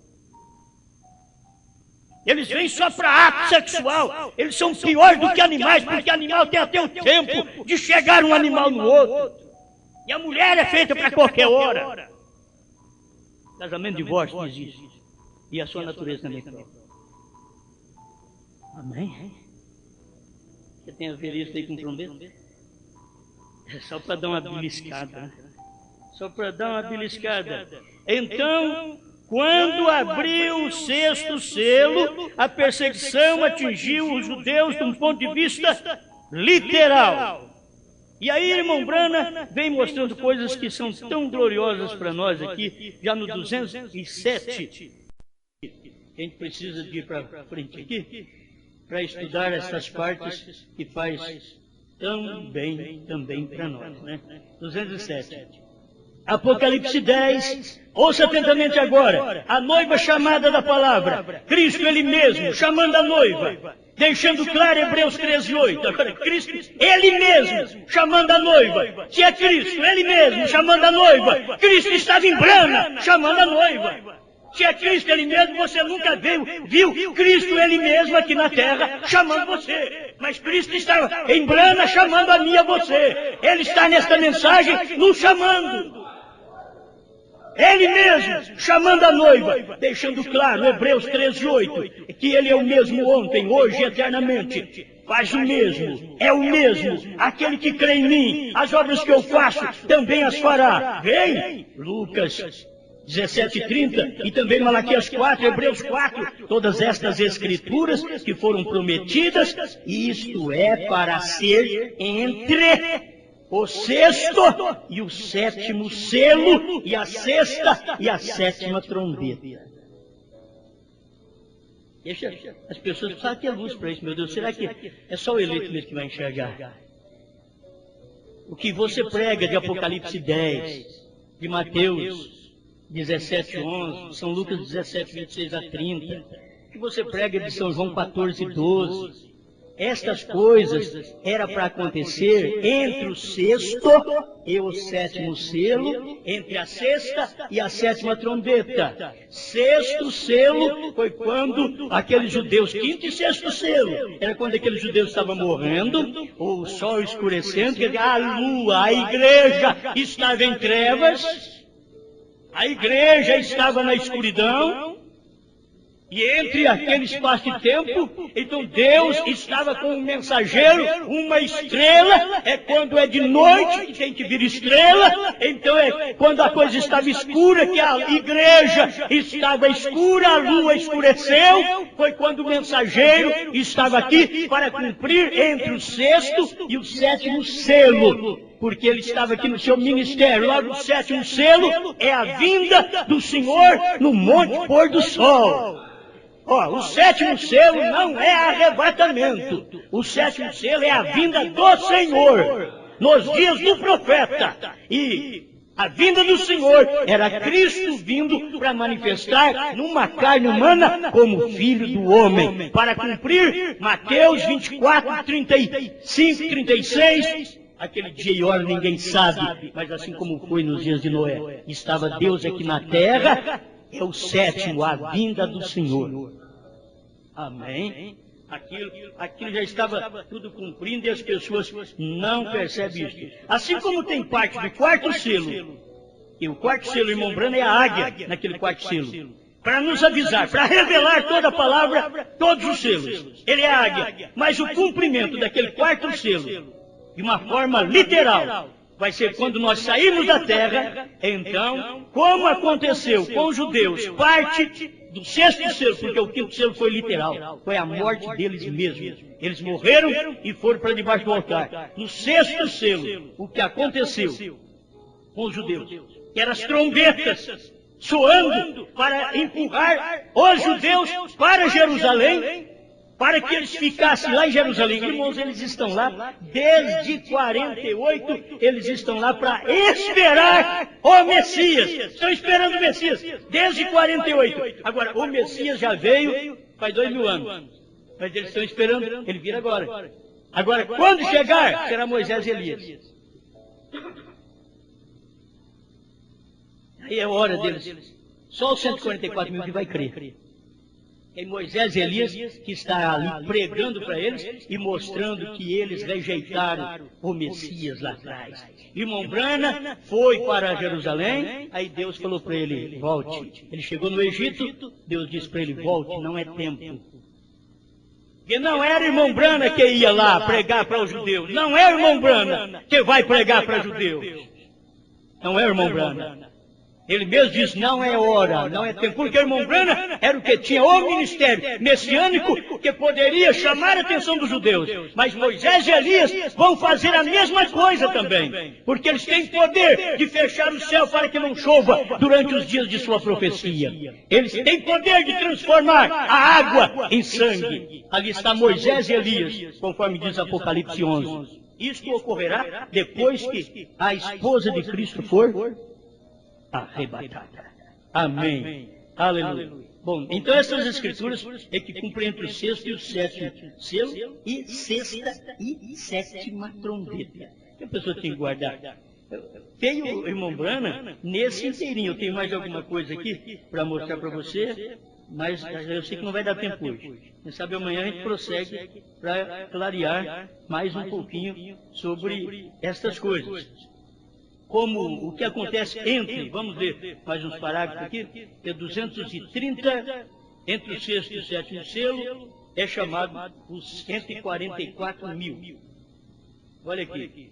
[SPEAKER 1] Eles vêm só para ato sexual. Eles são piores do que animais, porque animal tem até o tempo de chegar um animal no outro. E a mulher é feita para qualquer hora. Casamento de divórcio não existe. E a sua natureza também. Amém? Você tem a ver isso aí com trombeta? É só para dar uma beliscada, né? Só para dar uma beliscada. Então, quando abriu o 6º selo, a perseguição atingiu os judeus de um ponto de vista literal. E aí, irmão Branham vem mostrando coisas que são tão gloriosas para nós aqui, já no 207. A gente precisa de ir para frente aqui, para estudar essas partes que faz tão bem também para nós, né? 207. Apocalipse 10, ouça atentamente agora, a noiva chamada da palavra, Cristo Ele mesmo, chamando a noiva, deixando claro Hebreus 13:8, agora Cristo Ele mesmo, chamando a noiva, que é Cristo Ele mesmo, chamando a noiva, Cristo estava em Branham, chamando a noiva. Se é Cristo Ele mesmo, você nunca viu Cristo Ele mesmo aqui na terra chamando você. Mas Cristo está em Branham chamando a mim e a você. Ele está nesta mensagem nos chamando. Ele mesmo chamando a noiva, deixando claro, Hebreus 13:8, que Ele é o mesmo ontem, hoje e eternamente. Faz o mesmo, é o mesmo, aquele que crê em mim, as obras que eu faço, também as fará. Vem, Lucas 17:30 e também Malaquias 4, Hebreus 4, todas estas escrituras que foram prometidas, isto é para ser entre o 6º e o 7º selo, e a 6ª e a 7ª trombeta. Deixa as pessoas precisam ter luz para isso, meu Deus. Será que é só o eleito mesmo que vai enxergar? O que você prega de Apocalipse 10, de Mateus 17:11, São Lucas 17:26-30, que você prega de São João 14:12, estas coisas era para acontecer entre o 6º e o 7º selo, entre a 6ª e a 7ª trombeta. 6º selo foi quando aqueles judeus, 5º e 6º selo, era quando aqueles judeus estavam morrendo, o sol escurecendo, a lua, a igreja estava em trevas, a igreja estava na escuridão, E entre aquele espaço de tempo, então Deus estava com um mensageiro, uma estrela. É quando é de noite que tem que vir estrela. Então é quando a coisa estava escura, que a igreja estava escura, a lua escureceu. Foi quando o mensageiro estava aqui para cumprir entre o sexto e o sétimo selo. Porque ele estava aqui no seu ministério. Lá no sétimo selo é a vinda do Senhor no Monte Pôr do Sol. O sétimo selo não é arrebatamento. O sétimo selo é a vinda do Senhor, nos dias do profeta. E a vinda do Senhor era Cristo vindo para manifestar numa carne humana como Filho do Homem, para cumprir Mateus 24, 35, 36. Aquele dia e hora ninguém sabe, mas assim como foi nos dias de Noé, estava Deus aqui na terra. É o sétimo, a vinda do Senhor. Amém? Aquilo já estava tudo cumprindo e as pessoas não percebem isso. Assim como tem parte do quarto selo, e o quarto selo, irmão Branham, é a águia naquele quarto selo, para nos avisar, para revelar toda a palavra, todos os selos. Ele é a águia, mas o cumprimento daquele quarto selo, de uma forma literal, vai ser quando nós sairmos da terra. Então, como aconteceu com os judeus, parte do sexto selo, porque o quinto selo foi literal, foi a morte deles mesmos. Eles morreram e foram para debaixo do altar. No sexto selo, o que aconteceu com os judeus, que eram as trombetas soando para empurrar os judeus para Jerusalém, para que eles ficassem lá em Jerusalém. Irmãos, eles estão lá desde 48, eles estão lá para esperar o Messias. Estão esperando o Messias desde 48. Agora, o Messias já veio faz 2000 anos. Mas eles estão esperando, ele vir agora. Agora, quando chegar, será Moisés e Elias. Aí é a hora deles. Só os 144 mil que vai crer. Tem Moisés e Elias que está ali pregando para eles e mostrando que eles rejeitaram o Messias lá atrás. Irmão Branham foi para Jerusalém, aí Deus falou para ele, volte. Ele chegou no Egito, Deus disse para ele, volte, não é tempo. Porque não era irmão Branham que ia lá pregar para os judeus. Não é irmão Branham que vai pregar para os judeus. Não é irmão Branham. Ele mesmo disse, não é hora, não é tempo, porque o irmão Branham era o que tinha o ministério messiânico que poderia chamar a atenção dos judeus. Mas Moisés e Elias vão fazer a mesma coisa também, porque eles têm poder de fechar o céu para que não chova durante os dias de sua profecia. Eles têm poder de transformar a água em sangue. Ali está Moisés e Elias, conforme diz Apocalipse 11. Isto ocorrerá depois que a esposa de Cristo for arrebatada. Amém. Aleluia. Bom, então essas escrituras é que cumprem entre o sexto e o sétimo selo e sexta e sétima trombeta. Que a pessoa tem que guardar. Tenho, irmão Branham, nesse inteirinho. Eu tenho mais alguma coisa aqui para mostrar para você, mas eu sei que não vai dar tempo hoje. Quem sabe amanhã a gente prossegue para clarear mais um pouquinho sobre estas coisas. Como o que acontece entre, vamos ver mais uns parágrafos aqui, é 230, entre o sexto e o sétimo selo, é chamado os 144 mil. Olha aqui.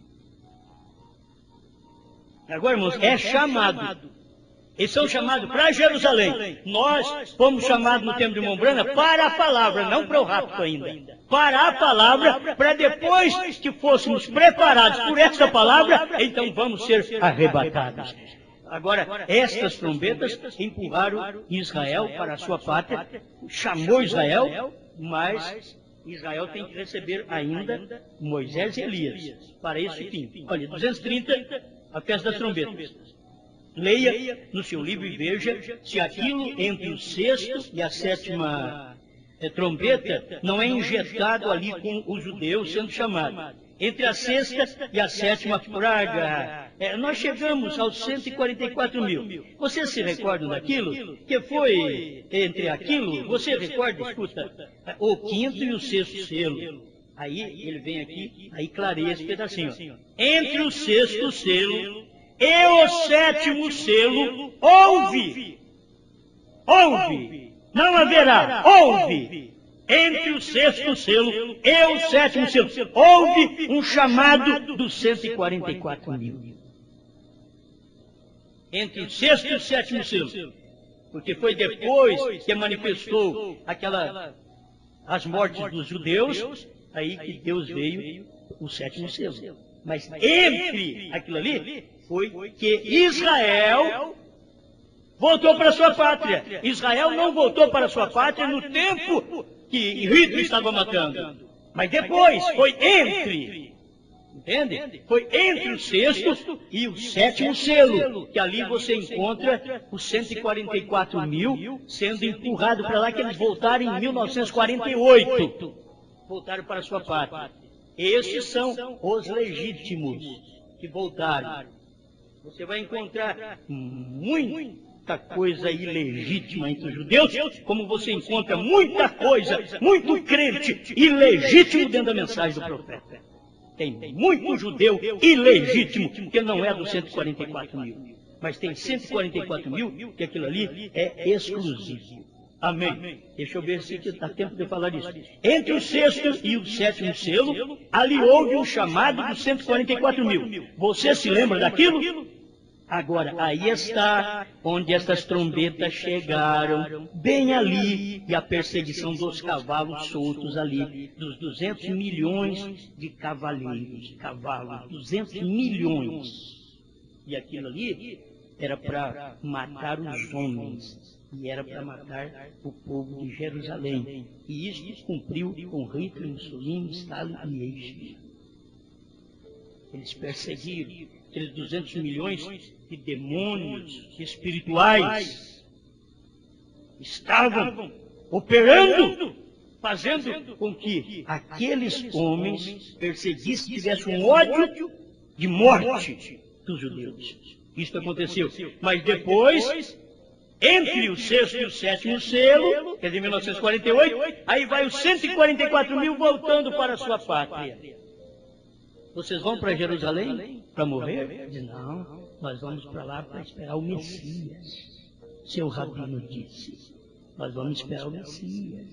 [SPEAKER 1] Agora, irmãos, é chamado. Eles são chamados para Jerusalém. Nós fomos chamados no tempo de irmão Branham para a palavra, não para o rapto ainda. Para a palavra, para depois que fôssemos preparados por essa palavra, então vamos ser arrebatados. Agora, estas trombetas empurraram Israel para a sua pátria, chamou Israel, mas Israel tem que receber ainda Moisés e Elias para esse fim. Olha, 230, a festa das trombetas. Leia no seu livro e veja se aquilo entre o sexto e a sétima trombeta não é injetado ali com os judeus sendo chamados. Entre a sexta e a sétima praga, nós chegamos aos 144 mil. Vocês se recordam daquilo? Que foi entre aquilo, você recorda, escuta, o quinto e o sexto selo. Aí ele vem aqui, aí clareia esse pedacinho. Entre o sexto selo e o sétimo selo, ouve Não haverá, houve, entre o sexto selo e o sétimo selo, houve um chamado dos 144 mil. Entre o sexto e o sétimo selo. Porque foi depois que manifestou as mortes dos judeus, aí que Deus veio o sétimo selo. Mas entre aquilo ali, foi que Israel voltou para sua pátria. Israel não voltou para sua pátria no tempo que Hitler estava matando. Mas depois, foi entre. Entende? Foi entre o sexto e o sétimo selo, que ali você encontra os 144 mil sendo empurrados para lá, que eles voltaram em 1948. Voltaram para sua pátria. Esses são os legítimos que voltaram. Você vai encontrar muita coisa ilegítima entre os judeus, como você encontra muita coisa, muito crente ilegítimo dentro da mensagem do profeta. Tem muito judeu ilegítimo, que não é dos 144 mil. Mas tem 144 mil, que aquilo ali é exclusivo. Amém. Deixa eu ver se dá tempo de eu falar isso. Entre o sexto e o sétimo selo, ali houve um chamado dos 144 mil. Você se lembra daquilo? Agora, aí está onde essas trombetas chegaram, bem ali, e a perseguição dos cavalos soltos ali, dos 200 milhões de cavaleiros, cavalos, 200 milhões. E aquilo ali era para matar os homens, e era para matar o povo de Jerusalém. E isso cumpriu com Hitler, Mussolini, Stalin e Eichmann. Eles perseguiram aqueles 200 milhões de demônios espirituais. Estavam operando, fazendo com que aqueles homens perseguissem, tivessem um ódio de morte dos judeus. Isso aconteceu. Mas depois, entre o sexto e o sétimo selo, que é de 1948, aí vai os 144 mil voltando para a sua pátria. Vocês vão para Jerusalém para morrer? Diz, não, nós vamos para lá para esperar o Messias. Seu rabino disse, nós vamos esperar o Messias.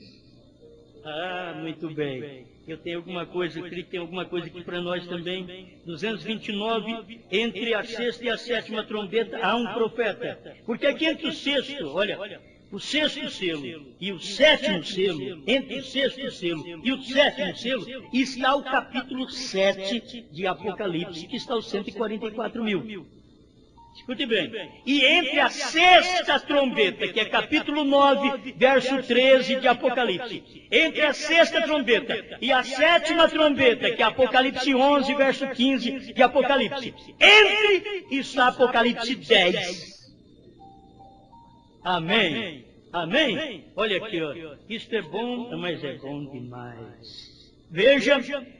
[SPEAKER 1] Ah, muito bem. Eu tenho alguma coisa, eu creio que tem alguma coisa aqui para nós também. 229, entre a sexta e a sétima trombeta, há um profeta. Porque aqui entre o sexto, olha, o sexto selo e o sétimo selo, entre o sexto selo e o sétimo selo, está o capítulo 7 de Apocalipse, que está os 144 mil. Escute bem. E entre a sexta trombeta, que é capítulo 9, verso 13 de Apocalipse, entre a sexta trombeta e a sétima trombeta, que é Apocalipse 11, verso 15 de Apocalipse, entre está Apocalipse 10. Amém. Amém? Olha aqui, ó. Isto é bom, mas é bom demais. Veja,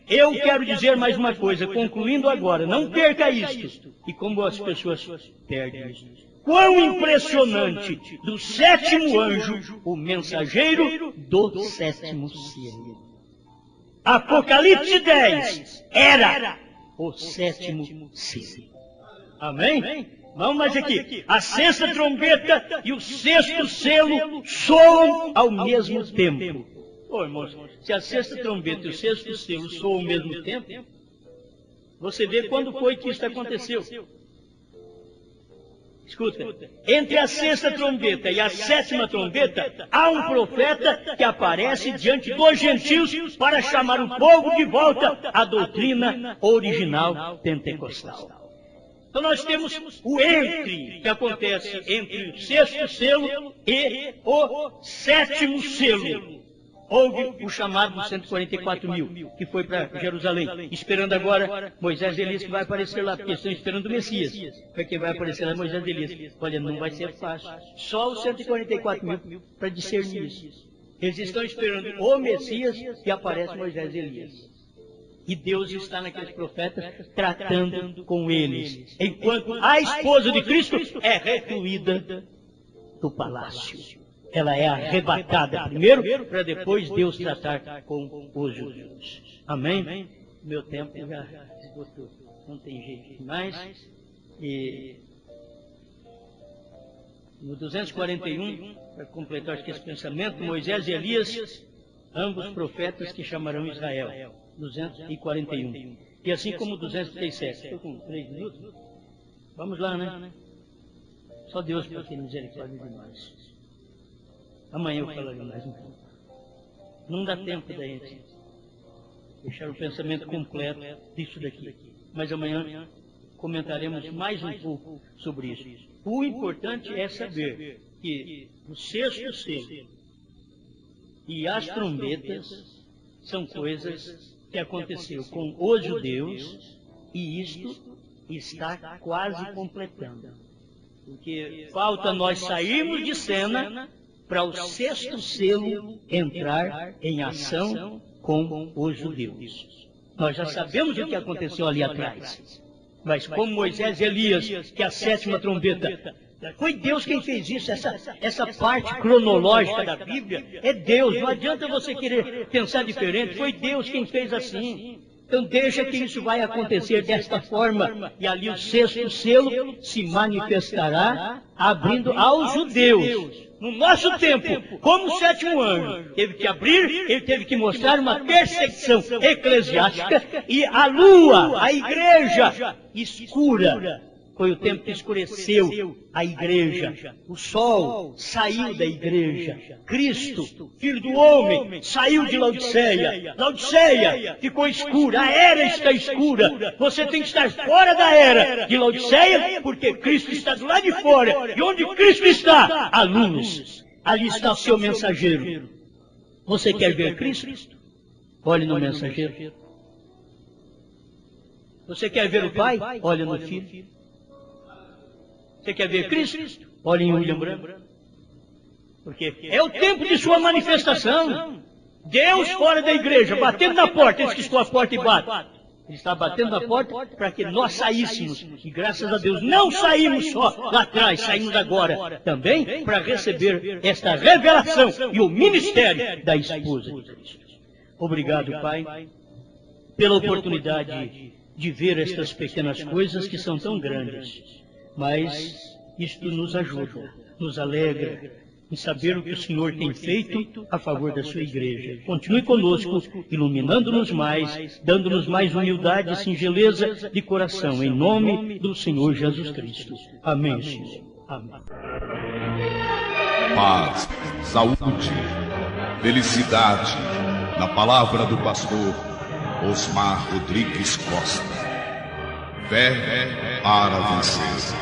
[SPEAKER 1] eu quero dizer mais uma coisa, concluindo agora, não perca isto. E como as pessoas perdem isto. Quão impressionante do sétimo anjo, o mensageiro do sétimo selo. Apocalipse 10 era o sétimo selo. Amém? Vamos mais aqui. A sexta trombeta e o sexto selo soam ao mesmo tempo. Ô, irmãos, se a sexta trombeta e o sexto selo soam ao mesmo tempo, você vê quando foi que isso aconteceu. Escuta, entre a sexta trombeta e a sétima trombeta, há um profeta que aparece diante dos gentios para chamar o povo de volta à doutrina original pentecostal. Então nós temos o entre, que acontece entre o sexto selo e o sétimo selo. Houve o chamado dos 144 mil, que foi para Jerusalém, esperando agora Moisés e Elias, que vai aparecer lá, porque estão esperando o Messias. Porque vai aparecer lá Moisés e Elias. Olha, não vai ser fácil. Só os 144 mil para discernir isso. Eles estão esperando o Messias e aparece Moisés e Elias. E Deus está naqueles profetas tratando com eles. Enquanto a esposa de Cristo é recluída do palácio. Ela é arrebatada primeiro, para depois Deus tratar com os judeus. Amém? Meu tempo já esgotou. Não tem jeito mais. E No 241, para completar acho que esse pensamento, Moisés e Elias, ambos profetas que chamarão Israel. 241. E assim como 237. Estou com 3 minutos? Vamos lá, né? Só Deus para ter misericórdia de nós. Amanhã eu falarei mais um pouco. Não dá tempo da gente deixar o pensamento completo disso daqui. Mas amanhã comentaremos mais um pouco sobre isso. O importante é saber que o sexto selo e as trombetas são coisas que aconteceu com os judeus e isto está quase completando. Porque falta nós sairmos de cena para o sexto selo entrar em ação com os judeus. Nós já sabemos o que aconteceu ali atrás. Mas como Moisés e Elias, que é a sétima trombeta, foi Deus quem fez isso, essa parte cronológica da Bíblia, é Deus, não adianta você querer pensar diferente, foi Deus quem fez assim. Então deixa que isso vai acontecer desta forma, e ali o sexto selo se manifestará, abrindo aos judeus. No nosso tempo, como o sétimo anjo teve que abrir, ele teve que mostrar uma perseguição eclesiástica, e a lua, a igreja, escura. Foi o tempo que escureceu a igreja. O sol saiu da igreja. Cristo, Filho do Homem, saiu de Laodiceia. Laodiceia ficou escura. A era está escura. Você tem que estar fora da era de Laodiceia, porque Cristo está do lado de fora. E onde Cristo está? A luz. Ali está o seu mensageiro. Você quer ver Cristo? Olhe no mensageiro. Você quer ver o Pai? Olhe no Filho. Você quer ver Cristo? Olhe em William Branham. Porque é o tempo de sua manifestação. Deus fora da igreja, batendo na porta. Eles que estão à porta e batem. Ele está batendo na porta para que nós saíssemos. E graças a Deus não saímos só lá atrás, saímos agora também para receber esta revelação e o ministério da esposa de Cristo. Obrigado, Pai, pela oportunidade de ver estas pequenas coisas que são tão grandes. Mas isto nos ajuda, nos alegra em saber o que o Senhor tem feito a favor da sua igreja. Continue conosco, iluminando-nos mais, dando-nos mais humildade e singeleza de coração, em nome do Senhor Jesus Cristo. Amém, Senhor. Amém.
[SPEAKER 2] Paz, saúde, felicidade, na palavra do pastor Osmar Rodrigues Costa. Fé para vencer.